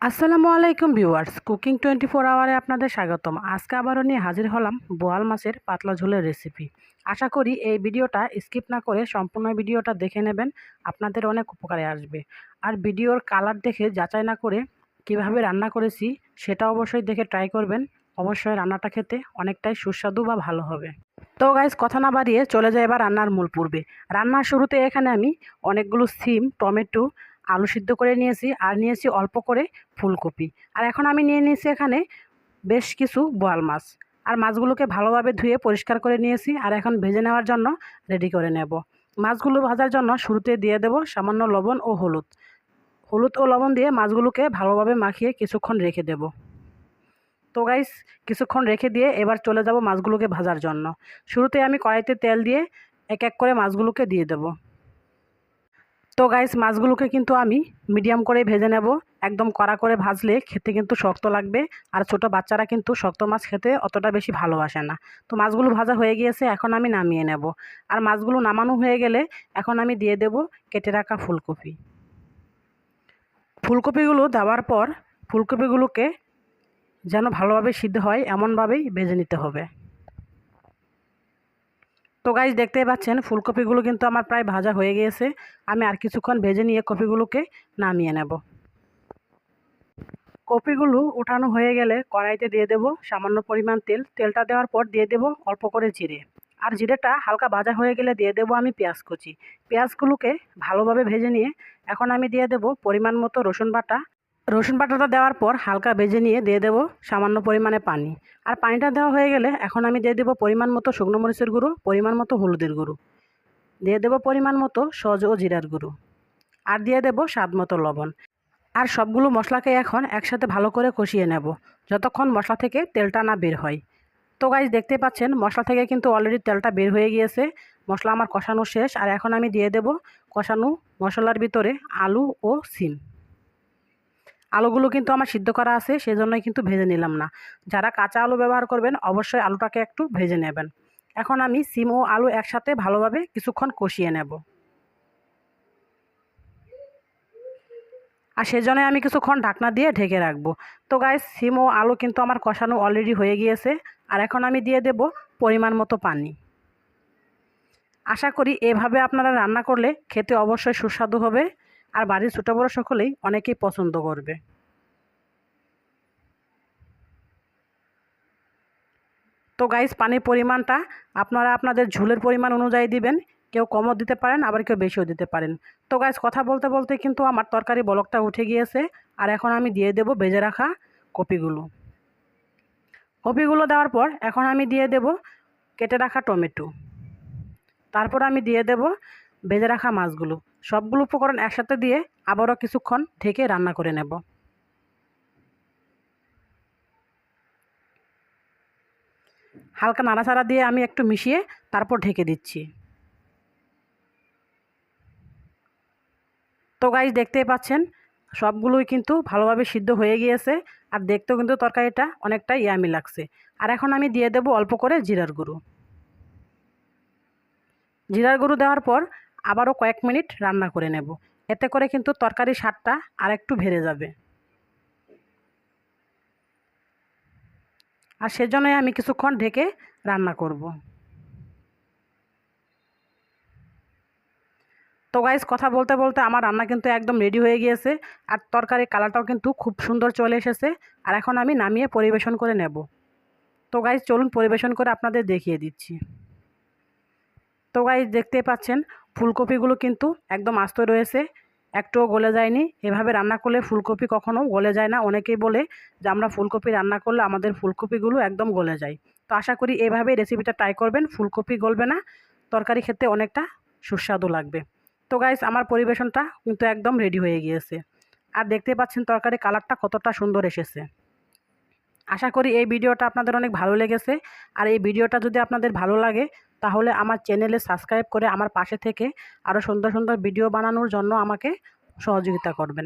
আসসালামু আলাইকুম viewers, cooking 24 আওয়ারে আপনাদের স্বাগতম। আজকে আবারও নিয়ে হাজির হলাম বোয়াল মাছের পাতলা ঝোলের রেসিপি। আশা করি এই ভিডিওটা স্কিপ না করে সম্পূর্ণ ভিডিওটা দেখে নেবেন, আপনাদের অনেক উপকারে আসবে। আর ভিডিওর কালার দেখে যাচাই না করে কিভাবে রান্না করেছি সেটা অবশ্যই দেখে ট্রাই করবেন। অবশ্যই রান্নাটা খেতে অনেকটাই সুস্বাদু বা ভালো হবে। তো গাইস, কথা না বাড়িয়ে চলে যায় এবার রান্নার মূল পর্বে। রান্নার শুরুতে এখানে আমি অনেকগুলো সিম, টমেটো, আলু সিদ্ধ করে নিয়েছি আর নিয়েছি অল্প করে ফুলকপি। আর এখন আমি নিয়ে নিয়েছি এখানে বেশ কিছু বোয়াল মাছ। আর মাছগুলোকে ভালোভাবে ধুয়ে পরিষ্কার করে নিয়েছি আর এখন ভেজে নেওয়ার জন্য রেডি করে নেব। মাছগুলো ভাজার জন্য শুরুতে দিয়ে দেব সামান্য লবণ ও হলুদ। হলুদ ও লবণ দিয়ে মাছগুলোকে ভালোভাবে মাখিয়ে কিছুক্ষণ রেখে দেব। তো গাইস, কিছুক্ষণ রেখে দিয়ে এবার চলে যাব মাছগুলোকে ভাজার জন্য। শুরুতে আমি কড়াইতে তেল দিয়ে এক এক করে মাছগুলোকে দিয়ে দেব। তো গাইস, মাছগুলোকে কিন্তু আমি মিডিয়াম করে ভেজে নেব। একদম কড়া করে ভাজলে খেতে কিন্তু শক্ত লাগবে, আর ছোট বাচ্চারা কিন্তু শক্ত মাছ খেতে অতটা বেশি ভালোবাসে না। তো মাছগুলো ভাজা হয়ে গিয়েছে, এখন আমি নামিয়ে নেব। আর মাছগুলো নামানো হয়ে গেলে এখন আমি দিয়ে দেব কেটে রাখা ফুলকপি। ফুলকপিগুলো দেওয়ার পর ফুলকপিগুলোকে যেন ভালোভাবে সিদ্ধ হয় এমনভাবেই ভেজে নিতে হবে। তো গাইস, দেখতেই পাচ্ছেন ফুলকপিগুলো কিন্তু আমার প্রায় ভাজা হয়ে গিয়েছে। আমি আর কিছুক্ষণ ভেজে নিয়ে কপিগুলোকে নামিয়ে নেব। কপিগুলো উঠানো হয়ে গেলে কড়াইতে দিয়ে দেব সামান্য পরিমাণ তেল। তেলটা দেওয়ার পর দিয়ে দেব অল্প করে জিরে। আর জিরেটা হালকা ভাজা হয়ে গেলে দিয়ে দেব আমি পেঁয়াজ কুচি। পেঁয়াজগুলোকে ভালোভাবে ভেজে নিয়ে এখন আমি দিয়ে দেব পরিমাণ মতো রসুন বাটা। রসুন বাটাটা দেওয়ার পর হালকা ভেজে নিয়ে দিয়ে দেব সামান্য পরিমাণে পানি। আর পানিটা দেওয়া হয়ে গেলে এখন আমি দিয়ে দেব পরিমাণ মতো শুকনো মরিচের গুঁড়ো, পরিমাণ মতো হলুদের গুঁড়ো, দিয়ে দেব পরিমাণ মতো সজ ও জিরার গুঁড়ো, আর দিয়ে দেব স্বাদ মতো লবণ। আর সবগুলো মশলাকে এখন একসাথে ভালো করে কষিয়ে নেব যতক্ষণ মশলা থেকে তেলটা না বের হয়। তো গাইস, দেখতে পাচ্ছেন মশলা থেকে কিন্তু অলরেডি তেলটা বের হয়ে গিয়েছে। মশলা আমার কষানো শেষ। আর এখন আমি দিয়ে দেব কষানো মশলার ভিতরে আলু ও সিম। আলুগুলো কিন্তু আমার সিদ্ধ করা আছে, সেজন্যই কিন্তু ভেজে নিলাম না। যারা কাঁচা আলু ব্যবহার করবেন অবশ্যই আলুটাকে একটু ভেজে নেবেন। এখন আমি সিম ও আলু একসাথে ভালোভাবে কিছুক্ষণ কষিয়ে নেব। আর সেজন্য আমি কিছুক্ষণ ঢাকনা দিয়ে ঢেকে রাখবো। তো গাইস, সিম ও আলু কিন্তু আমার কষানো অলরেডি হয়ে গিয়েছে। আর এখন আমি দিয়ে দেব পরিমাণ মতো পানি। আশা করি এভাবে আপনারা রান্না করলে খেতে অবশ্যই সুস্বাদু হবে, আর বাড়ির ছোটো বড়ো সকলেই অনেকেই পছন্দ করবে। তো গাইস, পানির পরিমাণটা আপনারা আপনাদের ঝোলের পরিমাণ অনুযায়ী দিবেন। কেউ কমও দিতে পারেন, আবার কেউ বেশিও দিতে পারেন। তো গাইস, কথা বলতে বলতে কিন্তু আমার তরকারি বলকটা উঠে গিয়েছে। আর এখন আমি দিয়ে দেব ভেজে রাখা কপিগুলো। কপিগুলো দেওয়ার পর এখন আমি দিয়ে দেব কেটে রাখা টমেটো। তারপর আমি দিয়ে দেব ভেজে রাখা মাছগুলো। সবগুলো উপকরণ একসাথে দিয়ে আবারও কিছুক্ষণ ঢেকে রান্না করে নেব। হালকা নাড়াচাড়া দিয়ে আমি একটু মিশিয়ে তারপর ঢেকে দিচ্ছি। তো গাইস, দেখতেই পাচ্ছেন সবগুলোই কিন্তু ভালোভাবে সিদ্ধ হয়ে গিয়েছে। আর দেখতেও কিন্তু তরকারিটা অনেকটা ইয়ামি লাগছে। আর এখন আমি দিয়ে দেব অল্প করে জিরার গুঁড়ো। জিরার গুঁড়ো দেওয়ার পর আবারও কয়েক মিনিট রান্না করে নেব। এতে করে কিন্তু তরকারির স্বাদটা আর একটু বেড়ে যাবে। আর সেজন্যই আমি কিছুক্ষণ ঢেকে রান্না করব। তো গাইস, কথা বলতে বলতে আমার রান্না কিন্তু একদম রেডি হয়ে গিয়েছে। আর তরকারির কালারটাও কিন্তু খুব সুন্দর চলে এসেছে। আর এখন আমি নামিয়ে পরিবেশন করে নেব। তো গাইস, চলুন পরিবেশন করে আপনাদের দেখিয়ে দিচ্ছি। তো গাইস, দেখতেই পাচ্ছেন ফুলকপিগুলো কিন্তু একদম আস্ত রয়েছে, একটুও গলে যায়নি। এভাবে রান্না করলে ফুলকপি কখনো গলে যায় না। অনেকেই বলে যে আমরা ফুলকপি রান্না করলে আমাদের ফুলকপিগুলো একদম গলে যায়। তো আশা করি এভাবে রেসিপিটা ট্রাই করবেন, ফুলকপি গলবে না, তরকারি খেতে অনেকটা সুস্বাদু লাগবে। তো গাইস, আমার পরিবেশনটা কিন্তু একদম রেডি হয়ে গিয়েছে। আর দেখতে পাচ্ছেন তরকারি কালারটা কতটা সুন্দর এসেছে। আশা করি এই ভিডিওটা আপনাদের অনেক ভালো লেগেছে। আর এই ভিডিওটা যদি আপনাদের ভালো লাগে তাহলে আমার চ্যানেলে সাবস্ক্রাইব করে আমার পাশে থেকে আরও সুন্দর সুন্দর ভিডিও বানানোর জন্য আমাকে সহযোগিতা করবেন।